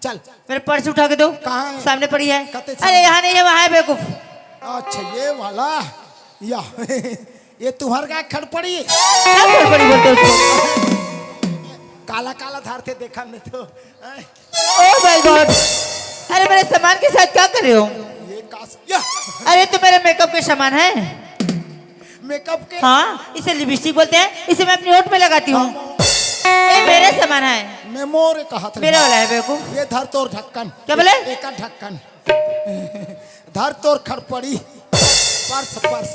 चल मेरे पर्स उठा के दो। कहाँ है? सामने पड़ी है। कते अरे यहाँ नहीं है, वहाँ है बेवकूफ। अच्छा ये वाला या ये तुम्हारे का खड़पड़ी है? क्या खड़पड़ी बोलते हो उसको? काला काला धार थे देखा नहीं तो ओह माय गॉड, अरे मेरे सामान के साथ क्या कर रहे हो? ये कास या अरे तो मेरे मेकअप के सामान है। मेकअप के हाँ, इसे लिपस्टिक बोलते हैं, इसे मैं अपनी होंठ में लगाती हूँ। ये मेरे सामान है। मेमोरे कहा था मेरा वाला है बेवकूफ। ये धर तोर ढक्कन। क्या बोले? एक का ढक्कन धर तोर खड़पड़ी पर्स पर्स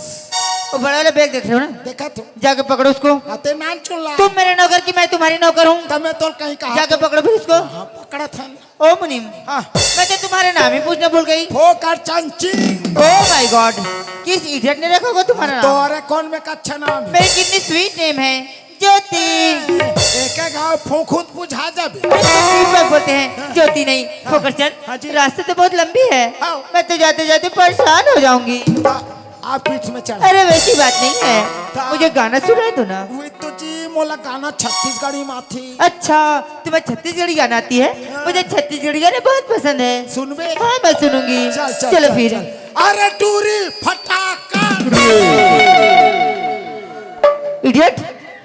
वो बड़ा वाला बैग देख रहे हो ना? देखा तू जाके पकड़ो उसको। आते नाम चुनला तुम मेरे नौकर की, मैं तुम्हारी नौकर हूँ। तब मैं तो कहीं कहा जाके पकड़ो फिर उसको। हाँ, पकड़ा था ओ मुनीम, हाँ मैं तो तुम्हारे नाम ही पूछना भूल गई। फोकर चंची ओ माय गॉड, किस इडियट ने रखा होगा तुम्हारा नाम? तोरे कौन में का अच्छा नाम है? मेरी कितनी स्वीट नेम है, ज्योति। एक गाँव फूंखूत बुझा जाबे दीपक बोलते हैं, ज्योति नहीं। फोकर हाँ चल, जी। रास्ते तो बहुत लंबी है, हाँ। मैं तो जाते जाते परेशान हो जाऊंगी। आप पीठ में चढ़ अरे वैसी बात नहीं है, मुझे गाना सुना दो ना। हुई तो जी मोला गाना छत्तीसगढ़ी माथी अच्छा, तुम्हें छत्तीसगढ़ी गाना आती है? मुझे छत्तीसगढ़ी गाने बहुत पसंद है। सुनबे हाँ मैं सुनूंगी। चल चल चलो चल, फिर। चल। अरे टूरी फटाका इडियट,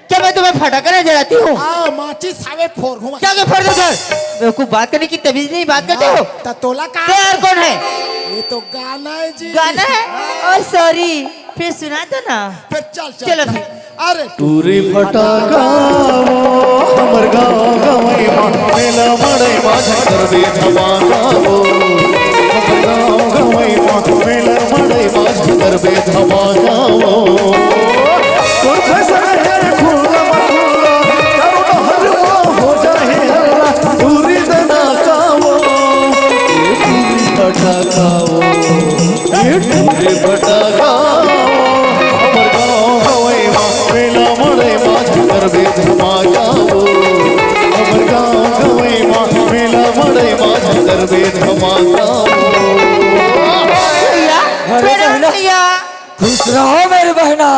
क्या मैं तुम्हें फटाका ना जलाती हूँ? आ माची सावे फोर घुमा क्या फोड़ दो सर? बेवकूफ, बात करने की तमीज नहीं, बात करते हो? तोला का तो यार कौन है? ये तो गाना है जी गाना है? और सॉरी, फिर सुना दो ना। फिर चल चल चलो चल। फिर। अरे टूरी फटाका हमर गाँव गवई मेला मड़ई माझा करबे धमाका हमर गाँव गवई मेला मड़ई माझा करबे धमाका सुर फसर है फूला मफूला करुण हरवा हो जाए हल्ला टूरी दना कावो ये टूरी फटाका ये टूरी फटाका हमर गाँव गवई मेला मड़ई माझा करबे धमाका हमर गाँव गवई मेला मड़ई माझा करबे धमाका भैया, अरे मेरा बहना। भैया। खुश रहो मेरी बहना।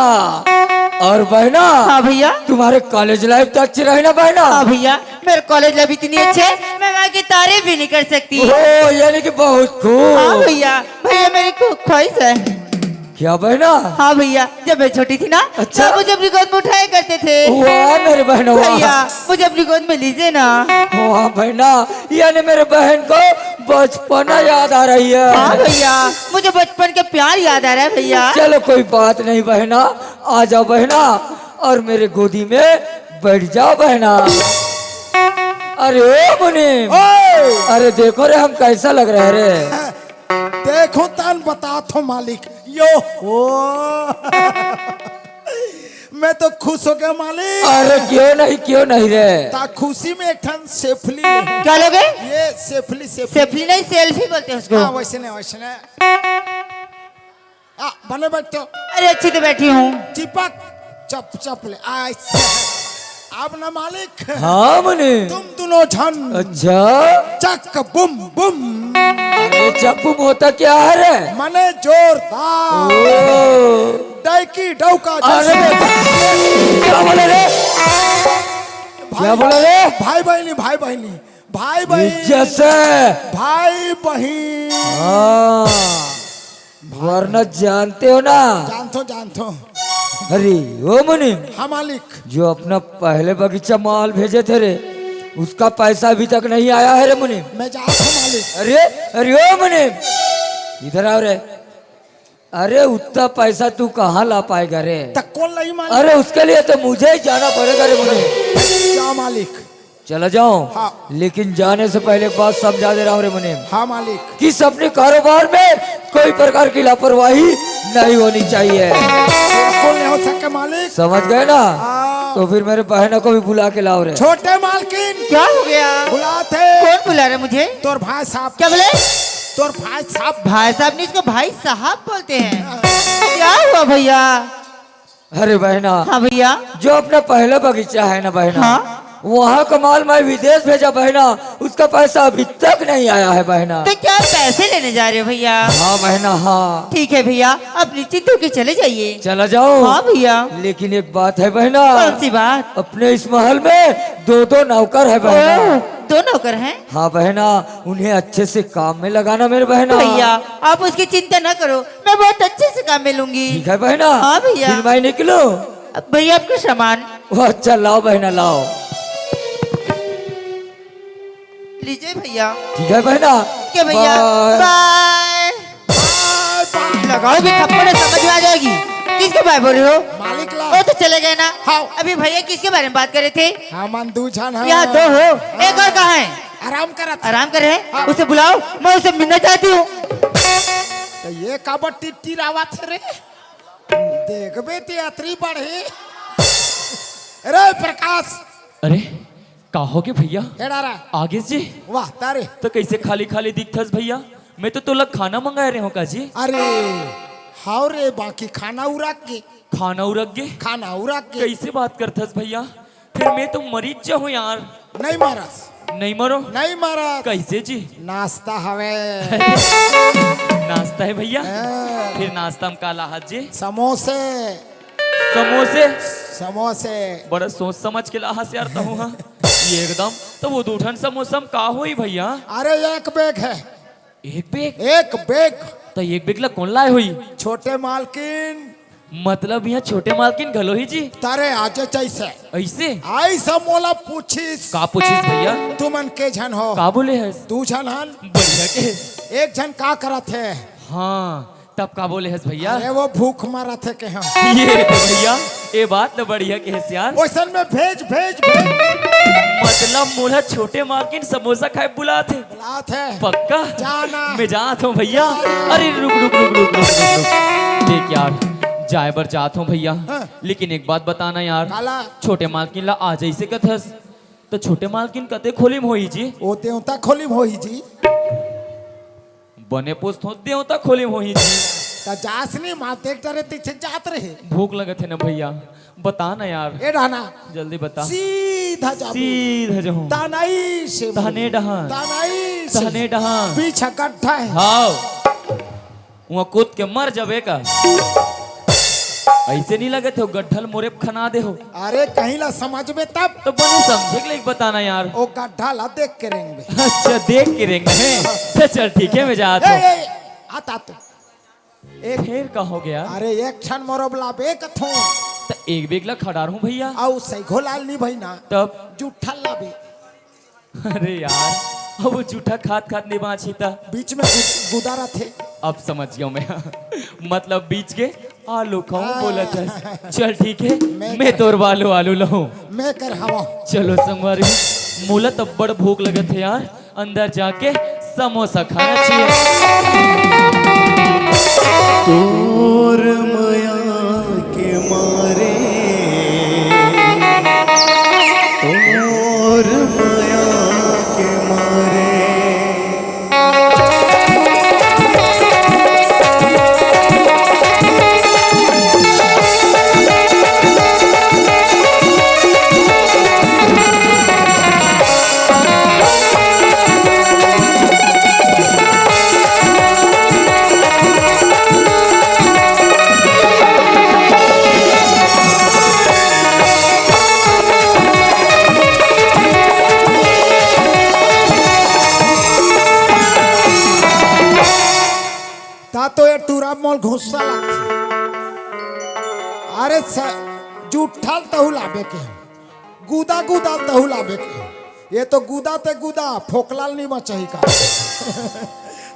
और बहना, हाँ भैया। तुम्हारे कॉलेज लाइफ तो अच्छी रही ना बहना? हाँ भैया, मेरे कॉलेज लाइफ इतनी अच्छी है, मैं वहाँ की तारीफ भी नहीं कर सकती। ओ यानी कि बहुत हाँ खूब। भैया, भैया मेरी ख्वाहिश है। क्या बहना? हाँ भैया, जब मैं छोटी थी ना, अच्छा। तो मुझे अपनी गोद में उठाया करते थे। वाह मेरी बहना भैया, वाह। मुझे अपनी गोद में लीजिए ना। वाह बहना, यानी मेरे बहन को बचपना याद आ रही है। हाँ भैया, मुझे बचपन के प्यार याद आ रहा है भैया। चलो कोई बात नहीं बहना, आ जाओ बहना और मेरे गोदी में बैठ जाओ बहना। अरे ओ मुनीम, अरे देखो रे हम कैसा लग रहे रे। देखो तन बता थो मालिक यो ओ मैं तो खुश हो गया मालिक। अरे क्यों नहीं रे। ता खुशी में एक ठन सेफली ले। क्या लोगे? ये सेफली सेफली सेफली नहीं, सेल्फी बोलते हैं उसको। हाँ वैसे नहीं बने बैठो अरे अच्छी तो बैठी हूँ। चिपक चप चप ले अब ना मालिक हाँ मुनीम। तुम दोनों झन अच्छा, चक बुम बुम अरे चप्पू होता क्या है रे? मने जोरदार ओ, डाइकी डौका अरे क्या बोले रे? क्या बोले रे? भाई बहनी भाई बहनी भाई बहनी जैसे भाई बहनी हाँ, वरना जानते हो ना। जानतो अरे ओ मुनीम, हाँ मालिक जो अपना पहले बगीचा माल भेजे थे रे, उसका पैसा अभी तक नहीं आया है रे मुनीम। मैं जाता हूँ मालिक। अरे ओ मुनीम, इधर आओ रे। अरे उतना पैसा तू कहाँ ला पाएगा रे? तक कौन नहीं मालिक? अरे उसके लिए तो मुझे ही जाना पड़ेगा रे मुनीम। क्या मालिक? चला जाऊं? हाँ। लेकिन जाने से पहले एक बात समझा दे रहा हूँ रे मुनीम, हाँ मालिक कि अपने कारोबार में कोई प्रकार की लापरवाही नहीं होनी चाहिए। बिल्कुल नहीं हो सके मालिक। समझ गए ना? हाँ। तो फिर मेरे बहनों को भी बुला के लाओ रे। छोटे मालकिन क्या हो गया? बुलाते कौन बुला रहा है मुझे? तोर भाई साहब। क्या बोले? तोर भाई साहब। भाई साहब नहीं, इसको भाई साहब बोलते हैं। क्या हुआ भैया? अरे बहना, हाँ भैया। जो अपना पहला बगीचा है ना बहना, हाँ। वहाँ का माल मैं विदेश भेजा बहना, उसका पैसा अभी तक नहीं आया है बहना। तो क्या पैसे लेने जा रहे हो भैया? हाँ बहना हाँ। ठीक है भैया, अब निश्चिंत होकर चले जाइए। चला जाओ। हाँ भैया। लेकिन एक बात है बहना। कौन सी बात? अपने इस महल में दो दो नौकर है बहना। ओह, दो नौकर हैं? हाँ बहना, उन्हें अच्छे से काम में लगाना मेरे बहना। भैया आप उसकी चिंता न करो, मैं बहुत अच्छे से काम में लूंगी। ठीक है बहना। हाँ भैया। फिर मैं निकलूं? अब भैया आपका सामान वो अच्छा लाओ बहना लाओ। लीजिए भैया। ठीक है बहना। क्या भैया? बाय। बाय। लगाओगे थप्पड़ समझ में आ जाएगी। किसके बारे बोल रहे हो? मालिक ला। वो तो चले गए ना। हाँ। अभी भैया किसके बारे में बात कर रहे थे? हम दू जन है। यहाँ दो हो, एक और कहाँ है? आराम करत। आराम कर रहे हैं? हाँ। उसे बुलाओ, मैं उसे मिलना चाहती हूँ। तो ये काबर टिट्टी रावत रे? देखबे ते अतरी बढ़े। अरे प्रकाश। अरे काहोगे भैया? हेड़ा रहा। आगे जी वाह तारे। तो कैसे खाली खाली दिखथस भैया? मैं तो तोला खाना मंगा रहे हो का जी। अरे हाउ रे, बाकी खाना उरक के। खाना उरक गे? खाना उरक के। कैसे बात करथस भैया? फिर मैं तो मरीज जा हूँ यार। नहीं मारस। नहीं मरो। नहीं मारस। कैसे जी? नाश्ता हवे। नाश्ता है भैया? हाँ। फिर नाश्ता में काला हाथ जी? समोसे। समोसे? समोसे। बड़ा सोच समझ के लाहा से आता हूँ हाँ। ये एकदम तो वो दूठन समोसा में का हुई भैया? अरे एक बैग है। एक बैग? एक बैग। तो एक बैग ला कौन लाए हुई? छोटे मालकिन। मतलब यहाँ छोटे मालकिन घलो ही जी? तारे आज कैसे ऐसे? ऐसा मोला पूछिस। का पूछिस भैया? तुमन के जन हो? का बोले है? तू जन हन। बढ़िया के। एक जन का करत है? हाँ तब का बोले हस भैया? अरे वो भूख मारा थे के हम। ये तो भैया ये बात तो बढ़िया के हस यार। वैसन में भेज भेज भेज। मतलब मोला छोटे मालकिन समोसा खाए बुलाते? बुलात है। पक्का? जाना। मैं जात हूँ भैया। अरे रुक रुक रुक रुक रुक रुक। देख यार जाए बर जात हूँ भैया। हाँ। लेकिन एक बात बताना यार, काला। छोटे मालकिन ला आ जैसे कथस तो छोटे मालकिन कते खोली में होई जी? ओ देवता खोली में होई जी। बने पोस्ट हो देवता खोली में होई जी। ता जासनी माते टरे पीछे जात रहे। भूख लगत है ना भैया, बता ना यार ए डाना। जल्दी बता। सीधा जा। सीधा जो हूँ तानाई से। तहने डहान तानाई से। तहने डहान। पीछे गड्ढा है। हाँ वहाँ कूद के मर जाबे का। ऐसे नहीं लगे थे गड्ढल मोरे खना दे हो। अरे कहीं ला समझ में तब। तो बने समझे के लिए बताना यार। ओ गड्ढा ला देख के रेंगे। अच्छा देख के रेंगे हैं तो चल ठीक है मैं जाता हूँ। आता तो एक। फिर का हो गया? अरे एक क्षण मोरबला बेक थो। तो एक बेगला खड़ार हूँ भैया। आउ सैघो लाल नहीं भाई ना। तब जूठा लाबे। अरे यार अब वो जूठा खात खात नहीं बाँची था। बीच में गुदारा थे। अब समझ गया मैं। मतलब बीच के आलू खाऊं बोला था। चल ठीक है मैं तोर वालो आलू लहूं। मैं कर हवा। चलो संगवारी मूला तब बड़ भूख लगत है यार, अंदर जाके समोसा खाना चाहिए। तोर माया के मारे, तोर माया के मारे ता तो ये टूरा मोल घुस्सा लगती। अरे जूठा तहु लाबे के गुदा गुदा तहु लाबे के। ये तो गुदा ते गुदा फोकलाल नहीं बचाई का।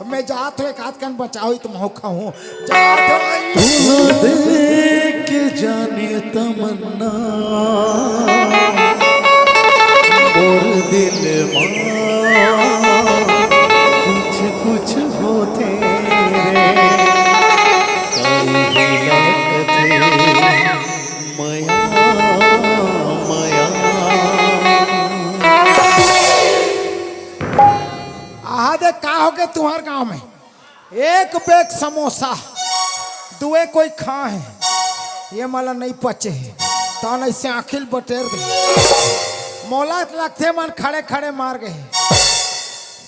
मैं जात हो एक हाथ कन बचाओ तुम हो खाऊं जात हो। देख के जाने तमन्ना और दिल मां कुछ कुछ होते रे कई लगते माया माया। आहा दे का हो के तुम्हार गांव में एक बैग समोसा दुए कोई खा है। ये मला नहीं पचे है तो ऐसे आखिल बटेर दे। मोला लगते मन खड़े खड़े मार गए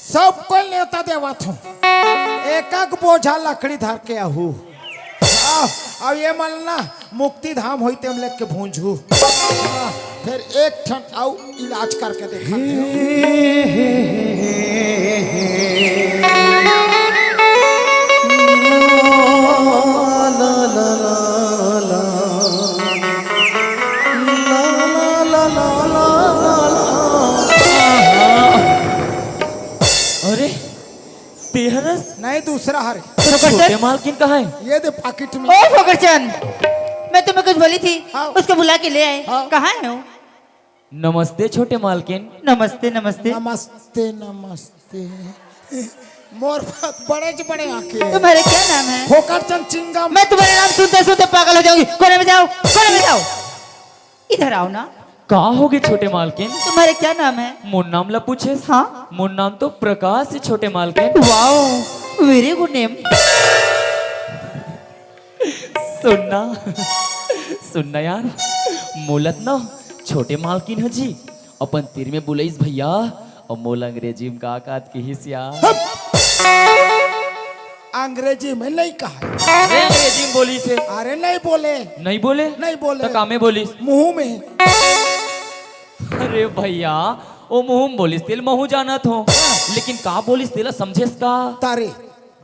सबको नेता देवत हूँ एक एक बोझा लकड़ी धर के आहू अब ये मन ना मुक्ति धाम होते हम लेके भूंजू फिर एक ठन आऊ इलाज करके देखा अरे तेहरस नहीं दूसरा हरे छोटे मालकिन कहाँ है? ये दे पाकिट में ओ फोकरचंद, मैं तुम्हें कुछ बोली थी, हाँ। उसको बुला के ले आए। हाँ। कहाँ है वो? नमस्ते छोटे मालकिन। नमस्ते नमस्ते। नमस्ते नमस्ते मोर बात बड़े से बड़े आके तुम्हारे क्या नाम है? फोकरचंद चिंगम। मैं तुम्हारे नाम सुनते सुनते पागल हो जाऊंगी। कोने में जाओ, कोने में जाओ। इधर आओ ना। कहाँ होगे छोटे मालकिन? तुम्हारे क्या नाम है? मोर नाम ला पूछे? हाँ। मोर नाम तो प्रकाश है छोटे मालकिन। Wow, very good name. सुनना सुनना यार, मोलत ना छोटे मालकिन है जी अपन तीर में बुलाइस भैया और मोल अंग्रेजी में का कात की हिस्सा। अंग्रेजी में नहीं कहा अरे अंग्रेजी में बोली से। अरे नहीं बोले नहीं बोले? नहीं बोले तो कामे बोलिस? मुंह में अरे भैया ओ मुंह में बोलिस तेल महू जानत हो, लेकिन का बोलिस तेला समझेस का? तारे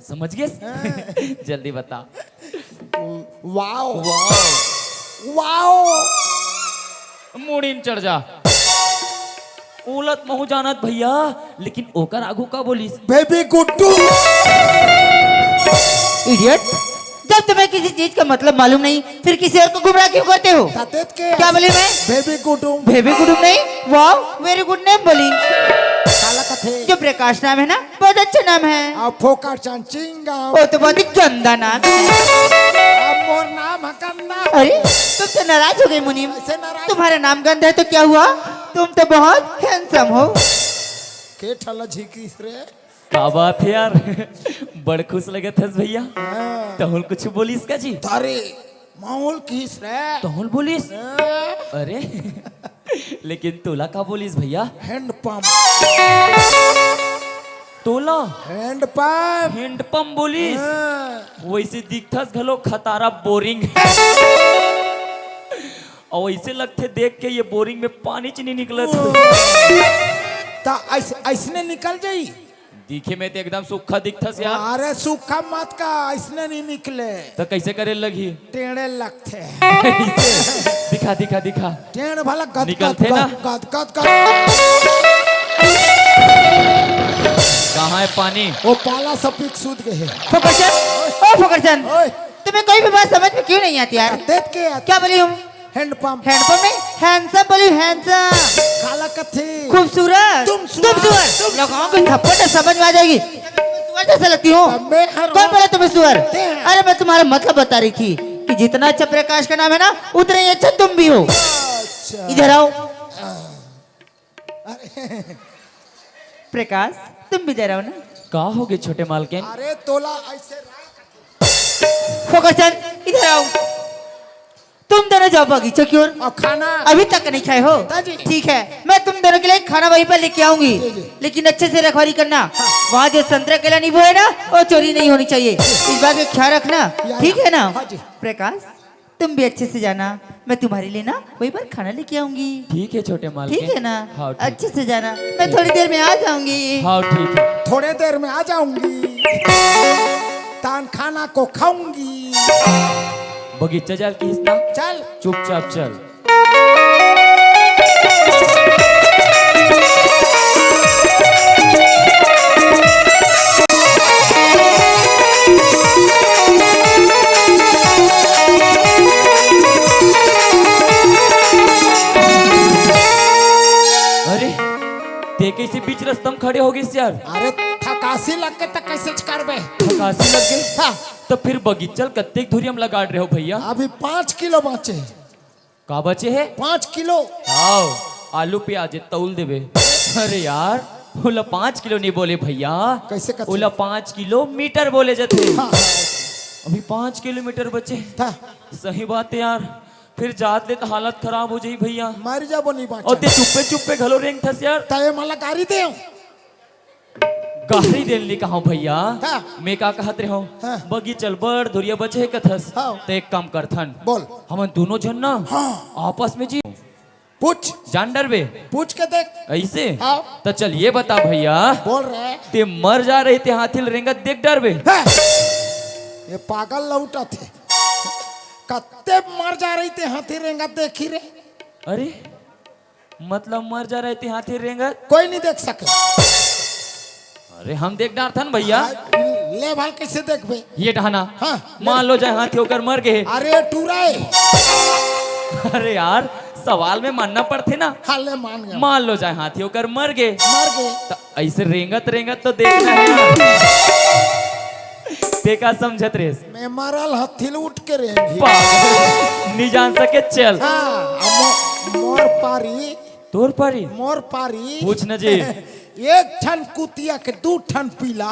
समझ गए? जल्दी बता। वाओ वाओ वाओ मुड़ीन चढ़ जा। उलत महू जानत भैया, लेकिन ओकर आगू का बोलिस? बेबी गुड्डू। इडियट, जब तुम्हें किसी चीज का मतलब मालूम नहीं फिर किसी और को गुमराह क्यों करते हो? तातेत के क्या बोली मैं? बेबी गुड्डू। बेबी गुड नहीं, वाओ वेरी गुड नेम बोली। काला कथे जो प्रकाश नाम है ना, बहुत अच्छा नाम है। अब फोकरचंद चिंगम। वो तो बहुत ही गंदा नाम है। अब मोर नाम है गंदा। अरे तुम तो नाराज हो गए मुनीम। ऐसे नाराज? तुम्हारा नाम गंदा है तो क्या हुआ? तुम तो बहुत हैंडसम हो। के ठला झिकीस रे। का बात है यार, बड़ खुश लगत है भैया। तहुल कुछ बोलिस का जी? तारे माहौल किस रे। तहुल बोलिस? अरे लेकिन तोला का बोलिस भैया? Hand pump. तोला हैंड पंप। हैंड पंप बोलिस? वैसे दिखथस घलो खतारा बोरिंग और वैसे लगते देख के ये बोरिंग में पानी च नहीं निकलत। ता ऐसने निकल जाई। दिखे में तो एकदम सूखा दिखथस यार। अरे सूखा मत का ऐसने नहीं निकले तो कैसे करे लगी? टेढ़े लगते ऐसे? दिखा दिखा दिखा। टेढ़ भला गद निकलते गद ना? गद गद गद। कहाँ है पानी? वो पाला सपिक सूद गए। फोकरचंद, ओ फोकरचंद, ओए तुम्हें कोई भी बात समझ में क्यों नहीं आती यार? देख के क्या बोली हूँ? Hand pump. हैंडपम्प नहीं, हैंडसम बोली, हैंडसम। काला कथे। खूबसूरत। तुम सुअर। लगाओ कोई थप्पड़ तो समझ में आ जाएगी। सुअर जैसा लगती हूँ। मैं हर कौन बोला तुम्हें सुअर? ते हैं। अरे मैं तुम्हारा मतलब बता रही थी कि जितना अच्छा प्रकाश का नाम है ना, उतना ही अच्छा तुम भी हो। अच्छा। इधर आओ। प्रकाश, तुम भी इधर आओ ना। का हो गए छोटे मालकिन? अरे तोला ऐसे राख। फोकरचंद, इधर आओ। तुम दोनों जाओ बगीचे की ओर। और खाना अभी तक नहीं खाए हो? ताजी। ठीक है, मैं तुम दोनों के लिए खाना वहीं पर लेके आऊंगी, जी, जी। लेकिन अच्छे से रखवाली करना। वहाँ जो संतरा केला नींबू है ना, वो चोरी नहीं होनी चाहिए। इस बात का ख्याल रखना, ठीक है ना? हाँ जी। प्रकाश, तुम भी अच्छे से जाना। मैं तुम्हारे लिए ना वहीं पर खाना लेके आऊंगी। ठीक है छोटे मालकिन। ठीक है ना? हाँ ठीक। अच्छे से जाना। मैं थोड़ी देर में आ जाऊंगी। हाँ ठीक है। थोड़े देर में आ जाऊंगी। तान खाना को खाऊंगी। बगीचा जाल की हिस्सा चल चुपचाप चल। अरे ते कैसे बीच रास्ता में खड़े हो गए यार? अरे थकासी लग के तक कैसे करबे। थकासी लग गई? हाँ, तो फिर बगीचल कत्ते धुरी हम लगा रहे हो भैया? अभी 5 किलो बचे। का बचे है? 5 किलो। आओ आलू प्याज तौल देवे। अरे यार बोला 5 किलो नहीं बोले भैया। कैसे कथे? बोला 5 किलोमीटर बोले जाते। हाँ, अभी 5 किलोमीटर बचे। था। सही बात है यार, फिर जात ले तो हालत खराब हो जाई भैया। मर जाबो नहीं और ते बाचा चुप्पे चुप्पे घलो रेंग थस यार। तय मला गाड़ी दे गाड़ी देन ले कहा भैया। हाँ। मैं का कहत रहे हो हाँ। बगी चल बड़ धुरिया बचे कथस। हाँ। तो एक काम करथन बोल हम दोनों जन ना हाँ। आपस में जी पूछ जान डरबे पूछ के देख ऐसे। हाँ। तो चल ये बता भैया बोल रहे ते मर जा रहे थे हाथी रेंगत देख डरबे। है। ये पागल लौटा थे कत्ते मर जा रही थे हाथी रेंगा देखी रे अरे मतलब मर जा रहे थे हाथी रेंगत। कोई नहीं देख सके अरे हम देख डार थन भैया। ले भाल कैसे देख बे ये डहाना हाँ, मान लो जाए हाथी होकर मर गए। अरे टूराए अरे यार सवाल में मानना पड़ते ना। हाँ ले मान गया मान लो जाए हाथी होकर मर गए मर गए तो ऐसे रेंगत रेंगत तो देखना है। ते का समझत रे मैं मरल हथिल उठ के रहेंगी नहीं जान सके चल। हाँ मोर पारी तोर पारी मोर पारी पूछ न जी। एक ठन कुतिया के दू ठन पीला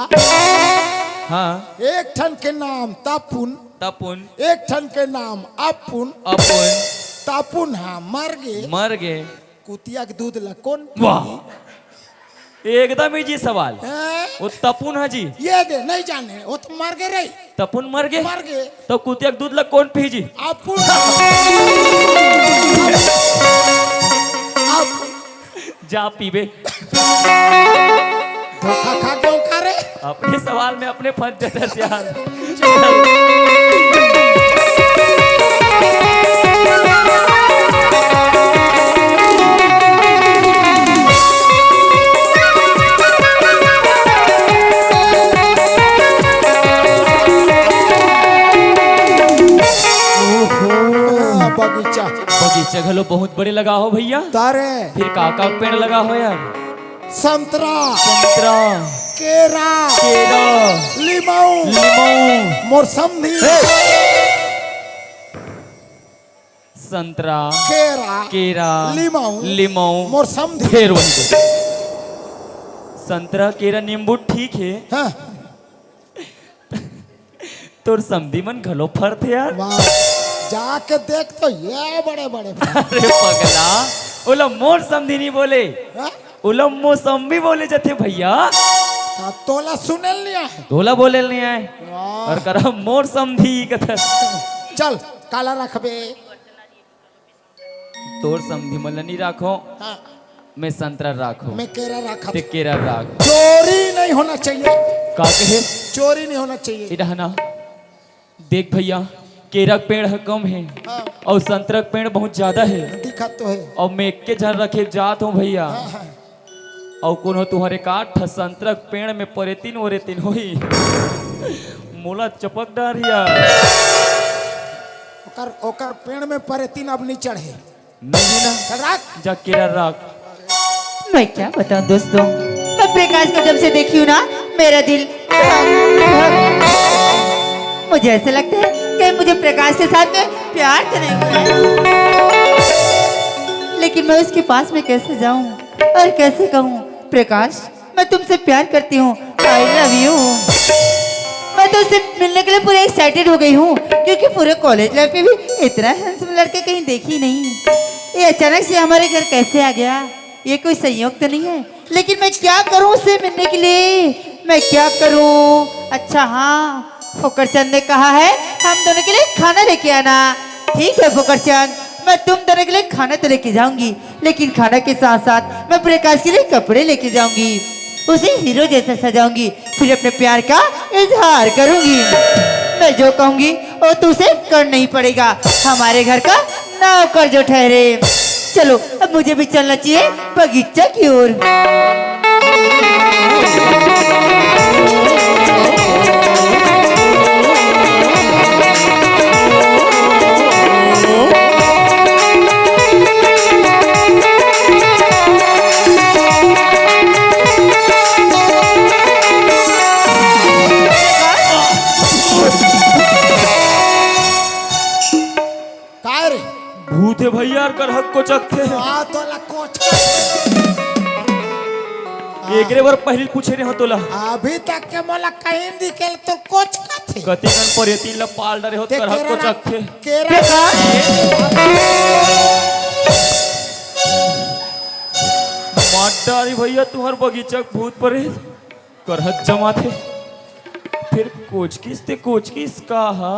हाँ एक ठन के नाम तापुन तपुन एक ठन के नाम अपुन अपन तापुन हाँ मर गए कुतिया के दूध ला कौन वाह एकदम ही जी सवाल। हैं? वो तपुन है जी ये दे नहीं जाने वो तो मर गए रे तपुन मर गए मर गए तो कुतिया के दूध लग कौन पी जी। अपुन जा पीबे। धोखा खा क्यों खा रे अपने सवाल में अपने फंस जाते हैं यार। बगीचा बगीचा घलो बहुत बड़े लगा हो भैया। तारे फिर काका पेड़ लगा हो यार। संतरा संतरा केरा केला लीमऊ लीमू मौसमी संतरा केरा केरा लीमऊ लीमू मौसमी फिर वही संतरा केरा नींबू ठीक है। हाँ तोर समधी मन घलो फर थे यार। वाह जाके देख तो ये बड़े बड़े अरे पगला ओला मोर समधी नहीं बोले हाँ? ओला मौसमी बोले जाते भैया। तोला सुनल लिया है तोला बोले नहीं आए वाह। और करा मोर समधी कथा। चल काला रखबे तोर समधी मन नहीं राखो हाँ, मैं संतरा राखो मैं केरा रखा ते केरा राख। चोरी नहीं होना चाहिए का कहे चोरी नहीं होना चाहिए इधर ना देख भैया केरा के पेड़ है कम है हाँ, और संतरा के पेड़ बहुत ज्यादा है दिखा तो है और मैं एक के झर रखे जात हूँ भैया। हाँ, हाँ। और कोनो तुम्हारे काठ संतरा के पेड़ में परेतीन ओरेतीन होई मोला चपक डारिया ओकर पेड़ में परे तीन अब नहीं चढ़े नहीं ना रख जा केरा राख। मैं क्या बताऊं दोस्तों, मैं प्रकाश को जब से देखी हूँ ना मेरा दिल मुझे ऐसा लगता है कि मुझे प्रकाश के साथ में प्यार तो नहीं हुआ है। लेकिन मैं उसके पास में कैसे जाऊं और कैसे कहूं प्रकाश मैं तुमसे प्यार करती हूँ, आई लव यू। मैं तो उससे मिलने के लिए पूरे एक्साइटेड हो गई हूँ क्योंकि पूरे कॉलेज लाइफ में भी इतना हैंडसम लड़का कहीं देखी नहीं। ये अचानक से हमारे घर कैसे आ गया, ये कोई संयोग तो नहीं है। लेकिन मैं क्या करूं उससे मिलने के लिए, मैं क्या करूं। अच्छा हाँ, फुकरचंद ने कहा है हम दोनों के लिए खाना लेके आना। ठीक है फुकरचंद, मैं तुम दोनों के लिए खाना तो लेके जाऊंगी, लेकिन खाना के साथ साथ मैं प्रकाश के लिए कपड़े लेके जाऊंगी, उसे हीरो जैसा सजाऊंगी, फिर अपने प्यार का इजहार करूंगी। मैं जो कहूंगी वो तो उसे करना ही पड़ेगा, हमारे घर का नौकर जो ठहरे। चलो अब मुझे भी चलना चाहिए बगीचा की ओर। काय रे भूत है भैया कर हक को चकते हैं। तो ला कोच एकरे बार पहले पूछे रहे हो तोला अभी तक के मोला कहीं दिखेल तो कुछ कथे कति कन पर तीन ला पाल डरे हो ते कर को चखे केरा माटारी भैया तुम्हार बगीचा भूत परे करहत जमा थे फिर कोच किस कहा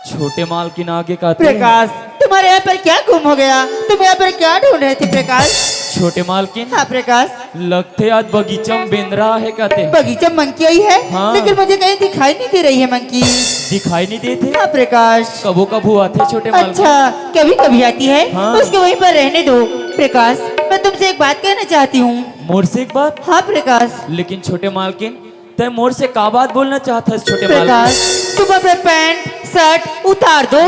छोटे माल की नागे का प्रकाश तुम्हारे यहाँ पर क्या गुम हो गया? तुम यहाँ पर क्या ढूंढ रहे थे प्रकाश? छोटे माल की हाँ प्रकाश, लगते आज बगीचा में बेंदरा है कहते बगीचा मंकी आई है हाँ। लेकिन मुझे कहीं दिखाई नहीं दे रही है मंकी। दिखाई नहीं देते हाँ प्रकाश। कबो कबू आते छोटे माल की। अच्छा, कभी कभी आती है हाँ। उसको वहीं पर रहने दो। प्रकाश मैं तुमसे एक बात कहना चाहती हूँ। मोर से एक बात हाँ प्रकाश। लेकिन छोटे मालकिन तय मोर से का बात बोलना चाहता है छोटे प्रकाश मालकिन तुम अपने पैंट शर्ट उतार दो।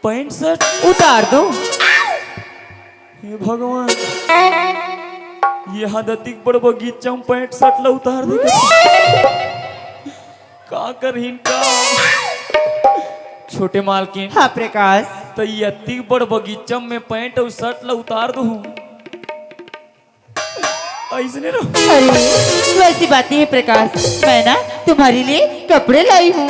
पैंट शर्ट उतार दो। हे भगवान ये हदतिक बड़ बगीचा में पैंट शर्ट ला उतार दे का करहीन का छोटे मालकिन हाँ प्रकाश। तो ये अति बड़ बगीचा में पैंट और शर्ट ला उतार दो ऐसने रो अरे वैसी बात नहीं है प्रकाश, मैं ना तुम्हारे लिए कपड़े लाई हूँ।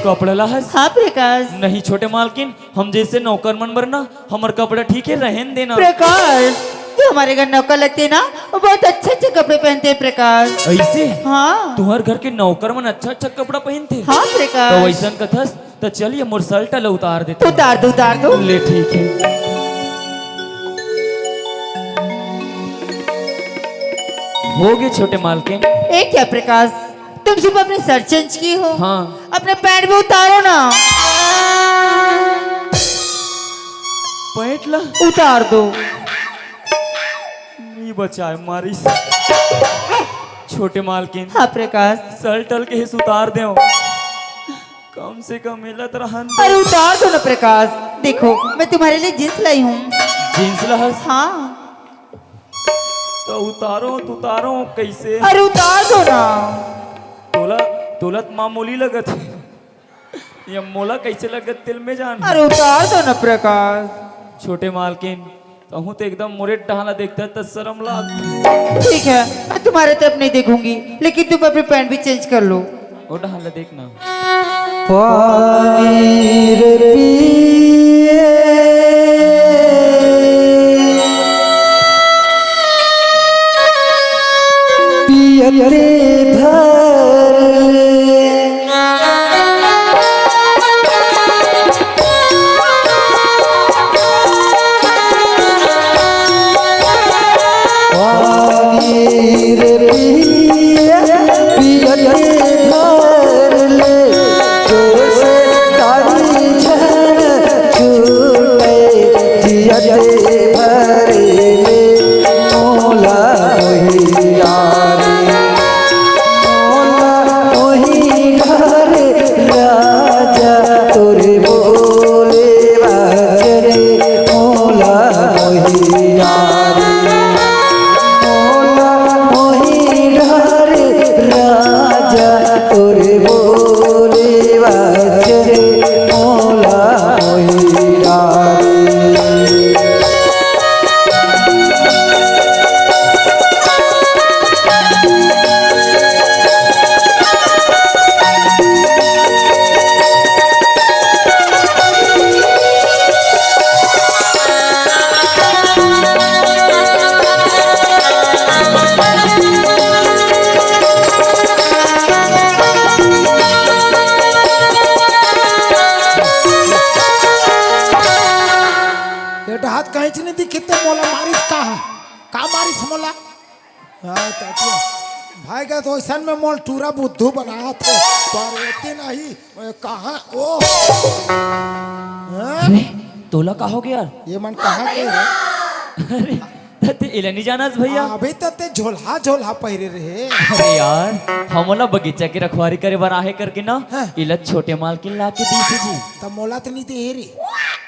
कपड़ा लाहस हाँ प्रकाश। नहीं छोटे मालकिन हम जैसे नौकर मन बरना हमार कपड़ा ठीक है रहन देना प्रकाश जो हमारे घर नौकर लगते हैं ना वो बहुत अच्छे अच्छे कपड़े पहनते हैं प्रकाश। ऐसे हाँ तुम्हार घर के नौकर मन अच्छा अच्छा कपड़ा पहनते हाँ तो प्रकाश। वैसा कथस तो चलिए मोर शर्ट ला उतार देते उतार दो। ले ठीक है हो गए छोटे मालकिन एक क्या प्रकाश, तुम सिर्फ अपने सर चेंज की हो। हाँ अपने पैंट भी उतारो ना। पैंट ला उतार दो। नहीं बचाए मारी से। छोटे मालकिन हाँ प्रकाश। शर्ट टल के हिस उतार दे कम से कम मिलत रहन अरे उतार दो ना प्रकाश। देखो मैं तुम्हारे लिए जींस लाई हूँ। जींस लहस हाँ तो उतारो कैसे अरे उतार दो ना। तोलत मामूली लगत है ये मोला कैसे लगत तिल में जान अरे उतार दो ना प्रकाश। छोटे मालकिन कहूँ तो एकदम मुरेट टहला देखता है तो शर्म लाग ठीक है मैं तुम्हारे तरफ नहीं देखूंगी लेकिन तुम अपने पैंट भी चेंज कर लो। वो टहला देखना हाथ कहीं नहीं दिखी तो मोला मारिस का मारिस मोला हाँ भाई का तो ऐसा में मोल टूरा बुद्धू बनाया थे पर नहीं कहाँ ओ अरे तोला का हो गया ये मन कहाँ के रे अरे ते इला नहीं जाना भैया अभी तो ते झोला पहरे रहे अरे यार हमला बगीचा की रखवारी करे बराहे करके ना हाँ। इला छोटे मालकिन ला के दी थी जी तब मोला तो नहीं दे रे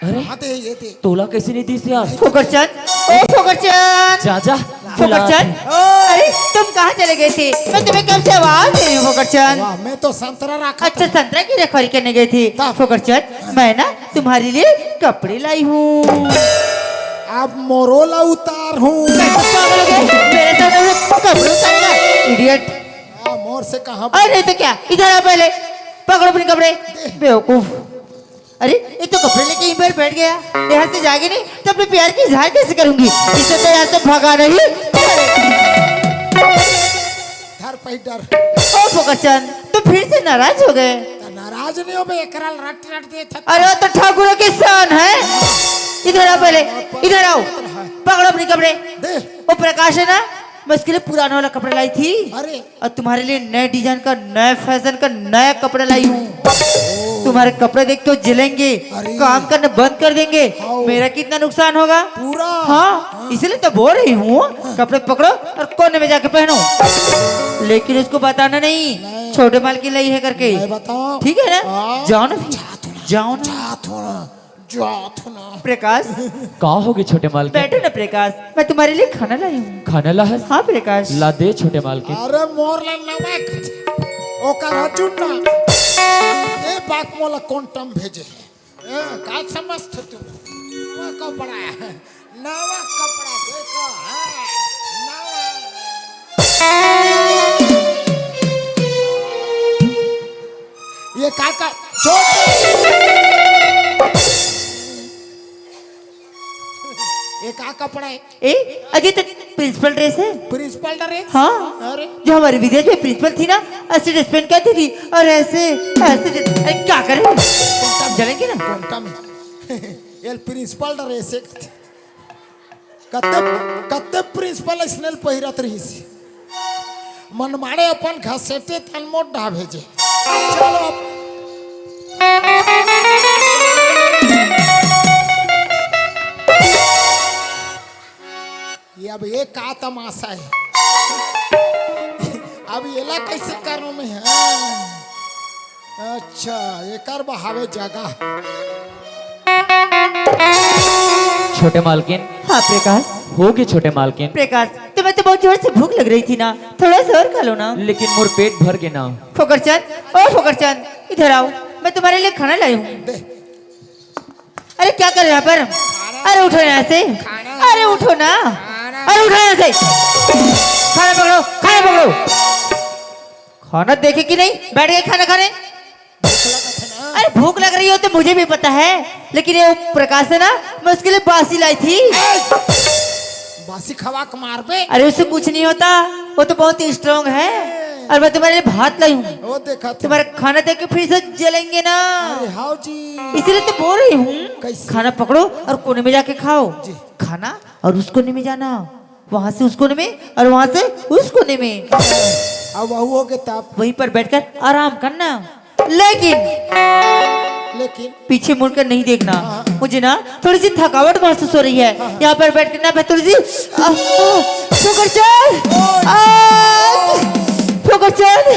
अरे हाँ दे ये दे तोला कैसे नहीं दी थी यार फुकरचंद ओ फुकरचंद चाचा फुकरचंद अरे तुम कहाँ चले गए थे? मैं तुम्हें कब से आवाज दे रही हूँ फुकरचंद। वाह मैं तो संतरा रखा अच्छा संतरा की रखवारी करने गए थे फुकरचंद। मैं ना तुम्हारे लिए कपड़े लाई हूँ। अब मोरोला उतार हूँ। पागल हो गए? मेरे सामने वो कपड़े उतारेगा इडियट। मोर से कहाँ अरे तो क्या, इधर आ पहले, पकड़ो अपने कपड़े बेवकूफ। अरे ये तो कपड़े लेके यहीं पर बैठ गया, यहाँ से जाएगी नहीं तो अपने प्यार की इजहार कैसे करूंगी? इसे तो यहाँ से भगा नहीं। धर पे डर। ओ फकरचंद, तुम फिर से नाराज हो गए? नाराज नहीं हो बे, एकरा रट रट दे था। अरे वो तो ठाकुर की शान है। इधर आओ पहले, इधर आओ, पकड़ो अपने कपड़े। दे। वो प्रकाश है ना, मैं उसके लिए पुराना वाला कपड़ा लाई थी। अरे और तुम्हारे लिए नए डिजाइन का, नए फैशन का नया कपड़ा लाई हूँ। तुम्हारे कपड़े देख के वो जलेंगे, अरे। काम करना बंद कर देंगे। आओ। मेरा कितना नुकसान होगा पूरा। हाँ, इसलिए तो बोल रही हूँ कपड़े पकड़ो और कोने में जाके पहनो। लेकिन उसको बताना नहीं छोटे माल की लाई है करके। मैं बताऊं? ठीक है ना? हाँ। जाओ ना, जाओ ना। जात ना। प्रकाश का हो गए छोटे माल के? बैठो ना प्रकाश, मैं तुम्हारे लिए खाना लाई हूँ। खाना ला है? हाँ प्रकाश। ला दे छोटे माल के। अरे मोर ला नमक ओकर हचुन ना ए बात मोला कौन टम भेजे ए का समझत तू नवा कपड़ा है नवा कपड़ा देखो है नवा ये काका छोड़ ये का कपड़ा है ए अजय तो प्रिंसिपल ड्रेस है। प्रिंसिपल ड्रेस हाँ, अरे जो हमारे विदेश में प्रिंसिपल थी ना, ऐसे ड्रेस पहन करती थी और ऐसे ऐसे अरे क्या करें, चलेंगे ना? कोंटा में ये प्रिंसिपल ड्रेस है कत्ते कत्ते प्रिंसिपल स्नेल पहिरत रही सी मन मारे अपन घसेटे तन मोट ढा भेजे चलो ये अब ये का तमाशा है अब ये ला कैसे करूं मैं अच्छा ये कर बहावे जगह छोटे मालकिन हाँ प्रकाश। हो गए छोटे मालकिन। प्रकाश तुम्हें तो बहुत जोर से भूख लग रही थी ना, थोड़ा सा और खा लो ना। लेकिन मोर पेट भर गए ना। फकरचंद, ओ फकरचंद इधर आओ, मैं तुम्हारे लिए खाना लाई हूँ। दे अरे क्या कर रहे हो यहाँ पर? अरे उठो यहाँ से, अरे उठो ना, अरे उठो यहाँ से। खाना पकड़ो, खाना पकड़ो। खाना देखे कि नहीं, बैठ गए खाना खाने। अरे भूख लग रही हो तो मुझे भी पता है, लेकिन ये प्रकाश है ना, मैं उसके लिए बासी लाई थी। बासी खवा के मार बे अरे उससे कुछ नहीं होता, वो तो बहुत ही स्ट्रांग है। और मैं तुम्हारे लिए भात लाई हूँ, वो देखा तू तुम्हारा खाना देख के फिर से जलेंगे ना, अरे हाउ जी इसीलिए तो बोल रही हूँ। कैसे? खाना पकड़ो और कोने में जाके खाओ। जी। खाना और उस कोने में जाना, वहां से उस कोने में और वहां से उस कोने में, अब वह हो गए तब वहीं पर बैठकर आराम करना। लेकिन पीछे मुड़कर नहीं देखना, मुझे ना थोड़ी सी थकावट महसूस हो रही है। यहाँ पर बैठ कर ना मैं थोड़ी सी फुकरचंद,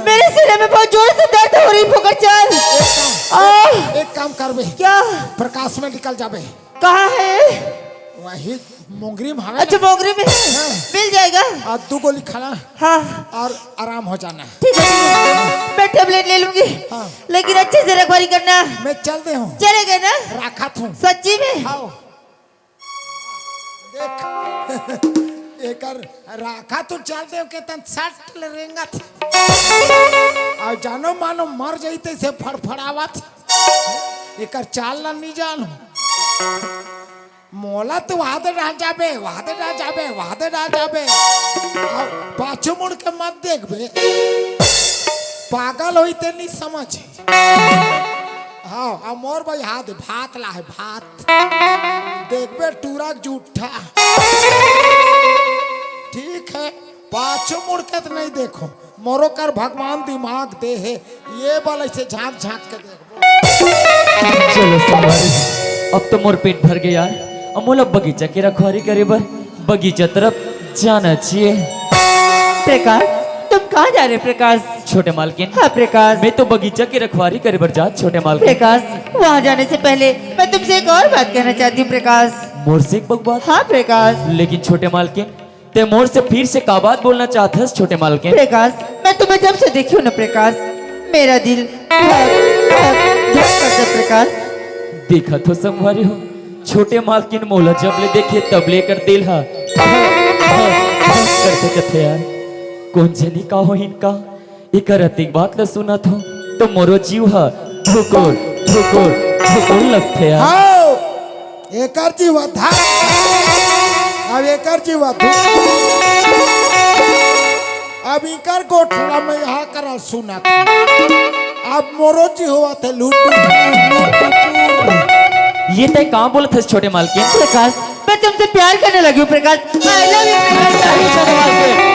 मेरे सिरे में बहुत जोर से दर्द हो रही फुकरचंद। एक काम कर बे क्या? प्रकाश में निकल जाबे कहाँ है? वही मोंगरी में हवे अच्छा मोगरे में मिल जाएगा। और 2 गोली खाना हाँ और आराम हो जाना ठीक है, मैं टेबलेट ले लूंगी। हाँ। लेकिन अच्छे से रखवाली करना। मैं चल दे हूँ चलेगा ना? रखा तू सच्ची में? आओ देख एकर राखा तू चल दे के तन सट लेंगा और जानो मानो मर जाते से फड़फड़ावत एकर चाल ना नहीं जानो मोला तो वादे रह जाबे वादे रह जाबे वादे रह जाबे पाछो मुड़ के मत देखबे पागल होइते नहीं समझ हाँ अब मोर भाई हाथ भात ला है भात देखबे टूरा जूठा ठीक है पाछो मुड़ के तो नहीं देखो मोरो कर भगवान दिमाग दे है ये वाले से झांक झांक के देखो चलो संभारी, अब तो मोर पेट भर गया यार। अब मोला बगीचा की रखवारी करे बर बगीचा तरफ जाना चाहिए। प्रकाश तुम कहाँ जा रहे प्रकाश? छोटे मालकिन हाँ प्रकाश। मैं तो बगीचा की रखवारी करे बर जा छोटे मालकिन। प्रकाश वहाँ जाने से पहले मैं तुमसे एक और बात कहना चाहती हूँ प्रकाश। मोर से एक बकवास? हाँ प्रकाश। लेकिन छोटे मालकिन ते मोर से फिर से का बात बोलना चाहते हैं छोटे मालकिन? प्रकाश मैं तुम्हें जब से देखी हूँ ना प्रकाश, मेरा दिल धक धक धक करता है प्रकाश। देखा तो संभारी हो छोटे मालकिन मोला जब ले देखे तब ले कर दिल हा करते कथे यार कौन जनी का हो इनका इकर अतिक बात ल सुना था तो मोरो जीव हा ठोकर ठोकर ठोकर लगते यार आओ एकर जीव था अब एकर जीव था अब इकर गोठड़ा में यहाँ करल सुना था अब मोरो जी हुआ थे लूट ये तय कहाँ बोला था छोटे मालकिन प्रकाश मैं तुमसे प्यार करने लगी हूँ प्रकाश आई लव यू प्रकाश छोटे मालकिन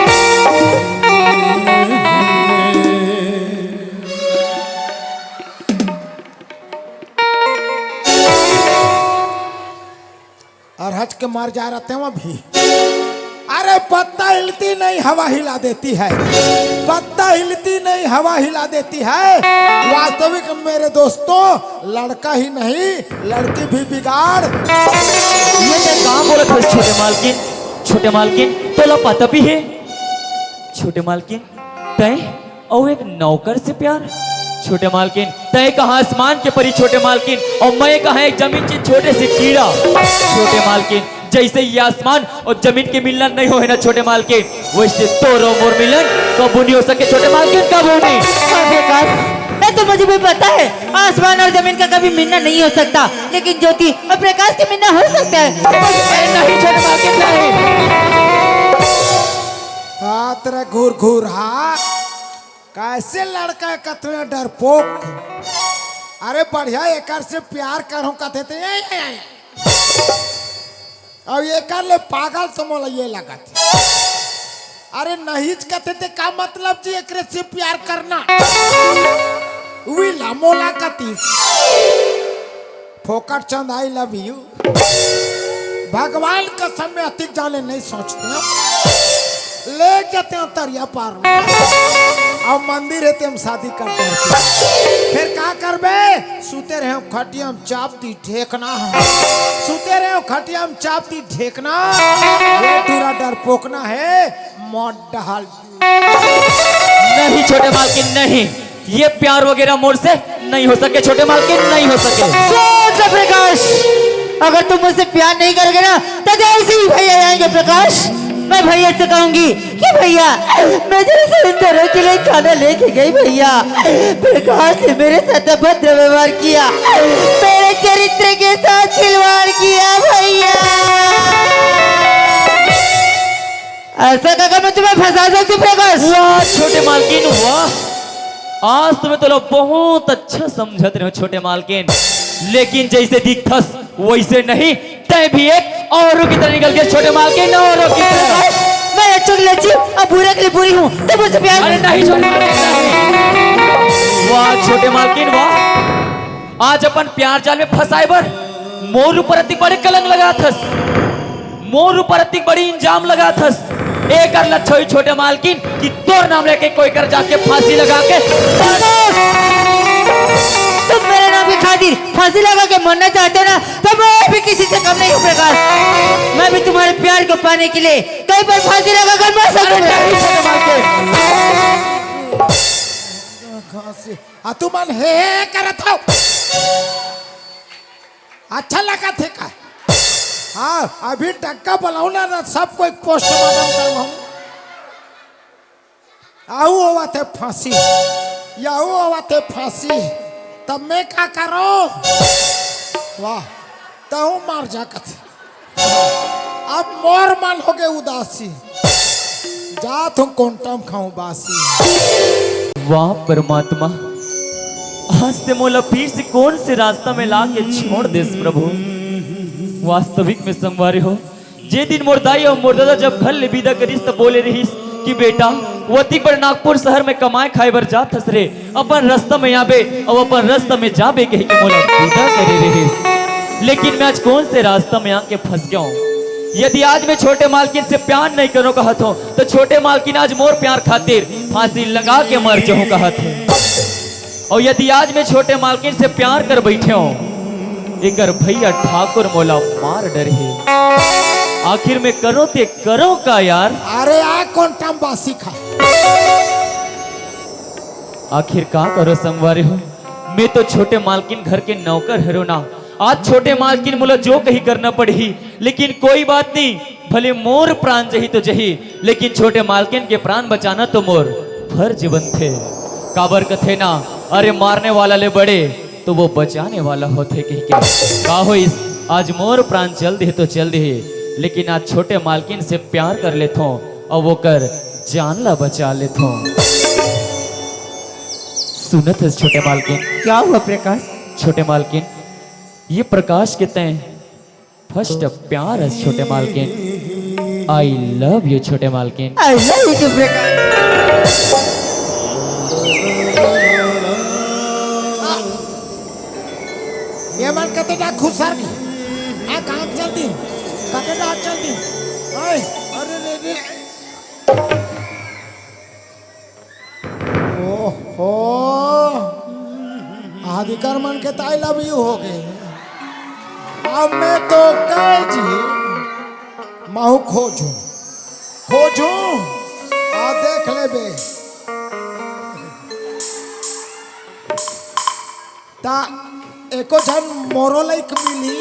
और हज के मार जा रहे थे वहां भी अरे पत्ता हिलती नहीं हवा हिला देती है पत्ता हिलती नहीं हवा हिला देती है वास्तविक मेरे दोस्तों लड़का ही नहीं लड़की भी बिगाड़ ये तय कहाँ बोला था छोटे मालकिन तो पता भी है छोटे मालकिन तय और एक नौकर से प्यार छोटे मालकिन तय कहाँ आसमान के परी छोटे मालकिन और मैं कहाँ एक जमीन के छोटे से कीड़ा छोटे मालकिन जैसे ये आसमान और जमीन के मिलन नहीं हो है ना छोटे मालकिन वैसे तोरो मोर मिलन कबू नहीं हो सके छोटे मालकिन कबू नहीं प्रकाश मैं तो मुझे भी पता है आसमान और जमीन का कभी मिलना नहीं हो सकता लेकिन ज्योति और प्रकाश के मिलना हो सकता है नहीं छोटे मालकिन नहीं हाथ रे घूर घूर हाथ कैसे लड़का कतरे डरपोक अरे बढ़िया एकर से प्यार करूं कहते थे और एकर ले पागल तो मोला ये लगा थे अरे नहीं कहते थे का मतलब जी एक से प्यार करना विला मोला कती फोकट चंद आई लव यू भगवान का समय अतिक जाने नहीं सोचते हैं ले जाते हैं तरिया पार में अब मंदिर है हम शादी करते हैं फिर क्या करबे सुते रहे खटिया में चाप दी ढेकना है सुते रहे खटिया में चाप दी ढेकना ये पूरा डर पोकना है मौत डहाल नहीं छोटे मालकिन नहीं ये प्यार वगैरह मोर से नहीं हो सके छोटे मालकिन नहीं हो सके सोच ले प्रकाश अगर तुम मुझसे प्यार नहीं करोगे ना तो जैसे ही भैया आएंगे प्रकाश मैं भैया से कहूंगी कि भैया मैं जैसे इन दोनों के लिए खाना लेके गई भैया प्रकाश ने मेरे साथ अभद्र व्यवहार किया मेरे चरित्र के साथ खिलवाड़ किया भैया ऐसा अगर मैं तुम्हें फंसा सकती प्रकाश वाह छोटे मालकिन वाह आज तुम्हें तो लोग बहुत अच्छा समझते रहे हो छोटे मालकिन लेकिन जैसे दिखथस वैसे नहीं तय भी एक औरों की तरह निकल गया छोटे मालकिन औरों की तरह मैं अच्छी के लिए अच्छी और बुरे के लिए बुरी हूँ तो मुझसे प्यार अरे नहीं छोटे मालकिन वाह छोटे मालकिन वाह आज अपन प्यार जाल में फंसाए बर मोर ऊपर अति बड़े कलंक लगा थस मोर ऊपर अति बड़ी इंजाम लगा थस एक कर लच्छोई छोटे मालकिन कि तोर नाम लेके कोई कर जाके फांसी लगा के तुम मेरे नाम की खातिर फांसी लगा के मरना चाहते हो ना तो मैं भी किसी से कम नहीं हूँ प्रकाश मैं भी तुम्हारे प्यार को पाने के लिए कहीं पर फांसी लगा कर मर सकता तू मन हे करत हो अच्छा लगा थे का हाँ अभी टक्का बुलाऊना ना सब कोई पोस्टमार्टम करवाऊं आओ हुआ थे फांसी या हुआ थे फांसी तब मैं क्या करो वाह तो मार जा कथे अब मोर मन हो गए उदासी जा तुम कोंटम खाऊं बासी वाह परमात्मा आज से मोला फिर से कौन से रास्ता में लाके छोड़ देस प्रभु वास्तविक में संवारे हो जे दिन मोरदाई और मोरदादा जब घर ले विदा करिस तब बोले रहीस कि बेटा वती पर नागपुर शहर में कमाए खाए बर जात हस रे अपन रास्ता में आबे और अपन रास्ता में जाबे कह के मोला विदा करे रहीस लेकिन मैं आज कौन से रास्ता में आके फंस गया हूँ यदि आज मैं छोटे मालकिन से प्यार नहीं करो कहत हूँ तो छोटे मालकिन आज मोर प्यार खातिर फांसी लगा के मर जाऊँ कहत हूँ और यदि आज मैं छोटे मालकिन से प्यार कर बैठे हूँ एक भैया ठाकुर मोला मार डरे आखिर में करो ते करो का यार अरे आ कौन टाइम बासी खा आखिर का करो संवारे हो मैं तो छोटे मालकिन घर के नौकर हरो ना आज छोटे मालकिन मुला जो कही करना पड़ी, लेकिन कोई बात नहीं, भले मोर प्राण जही तो जही, लेकिन छोटे मालकिन के प्राण बचाना तो मोर फर्ज बनते। काबर कथे ना, अरे मारने वाला ले बड़े तो वो बचाने वाला होते कही के का हो इस आज मोर प्राण चल दे तो चल दे, लेकिन आज छोटे मालकिन से प्यार कर लेतो और वो कर जान ला बचा लेतो। सुनत है छोटे मालकिन? क्या हुआ प्रकाश? छोटे मालकिन, ये प्रकाश के तय फर्स्ट प्यार है छोटे मालकिन। आई लव यू छोटे मालकिन। आई लव यू प्रकाश। ये मन कते ना खुसर की आ काम चलती कते ना चलती ओए अरे रे रे ओहो आदिकर मन के ताई लव यू हो गए। अब मैं तो कह जी माहू खोजूं आ देख ले बे ता एको जन मोरो लाइक मिली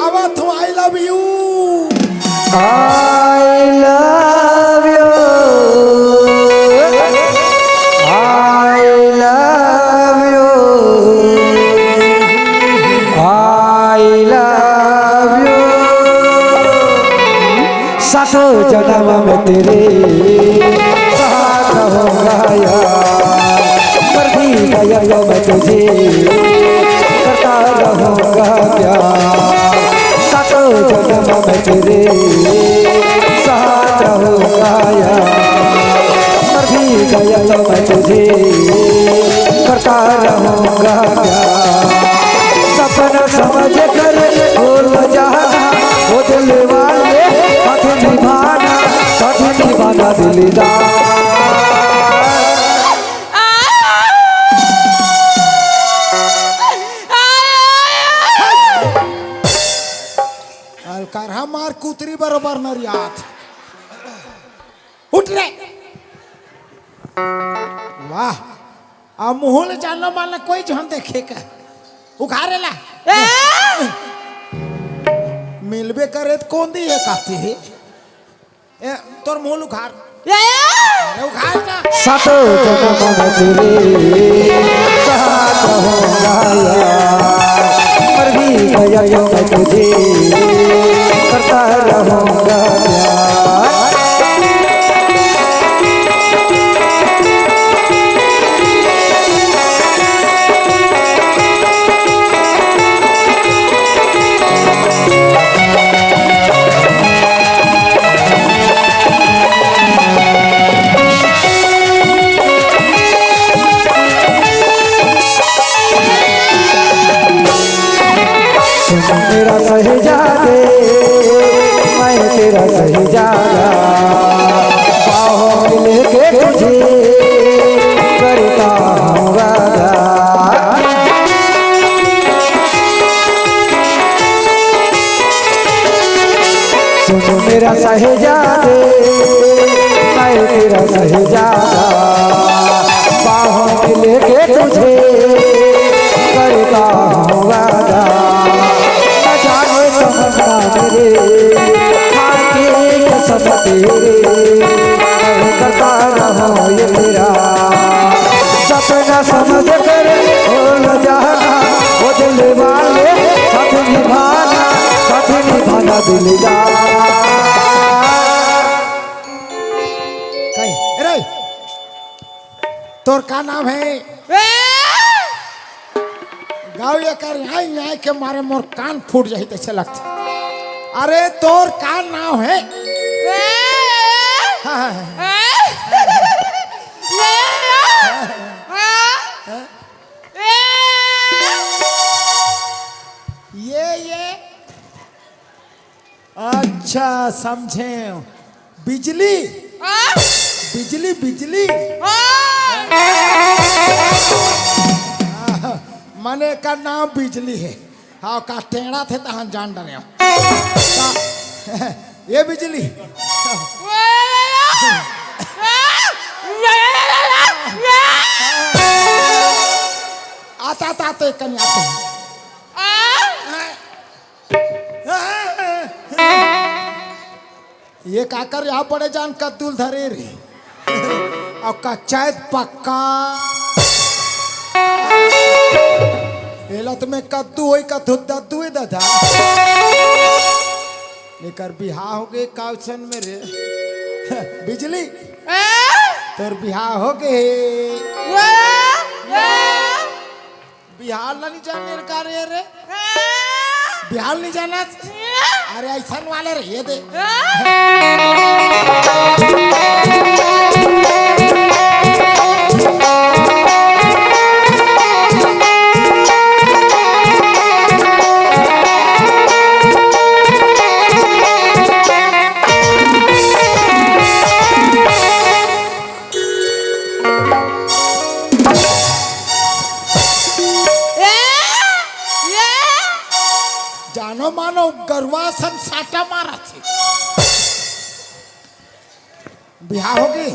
आवा तो I love you I love you. I love you. I love you. सातों जन्म में तेरे साथ रहूंगा यार, मर भी गया तो मैं तुझे करता रहूंगा प्यार। सातों जन्म में तेरे साथ रहूंगा यार, मर भी गया तो मैं तुझे करता रहूंगा प्यार। सपना समझ कर भूल जाना वो दिल वाले, साथ निभाना दिलदार। करहा मार कुतरी बरोबर नरियात उठ रे वाह आ मुहल जानना मानना कोई जहन देखे का उखारेला मिलबे करे तो कौन दी है कहती है ए तोर मुहल उखार अरे उखार ना सातों जन्म में तेरे साथ रहूंगा यार, मर भी गया तो मैं तुझे करता रहूंगा प्यार। मेरा शहजादे मैं तेरा शहजादा, बाहों में लेके तुझे करता हूँ वादा। सुनो मेरा शहजादे मैं तेरा शहजादा, बाहों में लेके तुझे करता हूँ वादा। करता रहो ये मेरा सपना समझ कर भूल जाना वो दिल वाले, साथ निभाना दिलदार। कहीं रे तोर का नाम है गाँव ये कर यहाँ के मारे मोर कान फूट जाही तैसे लगता। अरे तोर का नाम है ये अच्छा समझे बिजली बिजली बिजली मने का नाम बिजली है। हाँ का टेढ़ा थे तो हम जान डरे ये बिजली आता आते कहीं आते ये काकर यहाँ पड़े जान कद्दूल धरे रे और कच्चा पक्का में कद्दू होई का दद्दू ही दादा लेकर बिहार हो गए काउसन में रे बिजली तोर बिहार हो गए बिहार नहीं जाने का रे बिहार नहीं जाना अरे ऐसा वाले रे ये दे जानो मानो गरवासन साटा मारा थे बिहार हो गई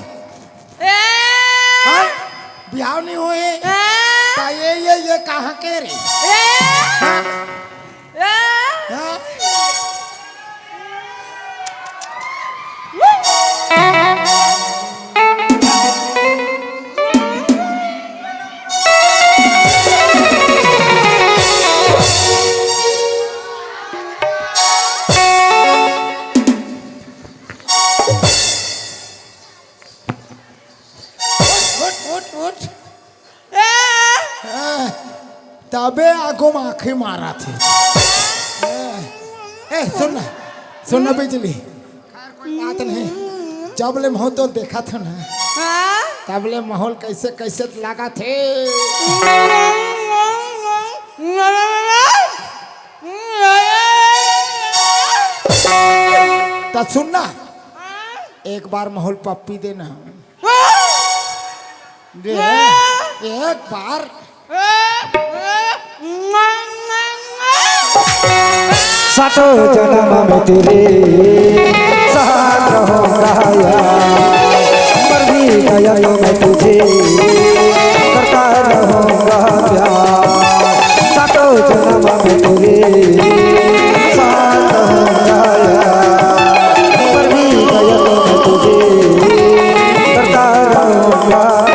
हाँ? बिहार नहीं हुए का ये कहाँ के रे हाँ? हाँ? तबे आगो में आंखें मारा थे सुन बिजली कोई बात नहीं जब ले माहौल तो देखा था ना तब ले माहौल कैसे कैसे लगा थे तो सुनना एक बार माहौल पप्पी देना दे एक बार सातो जन्म में तेरे साथ रहूंगा यार मर भी गया तो मैं तुझे करता रहूंगा प्यार सातो जन्म में तेरे साथ रहूंगा यार मर भी गया तो मैं तुझे करता रहूंगा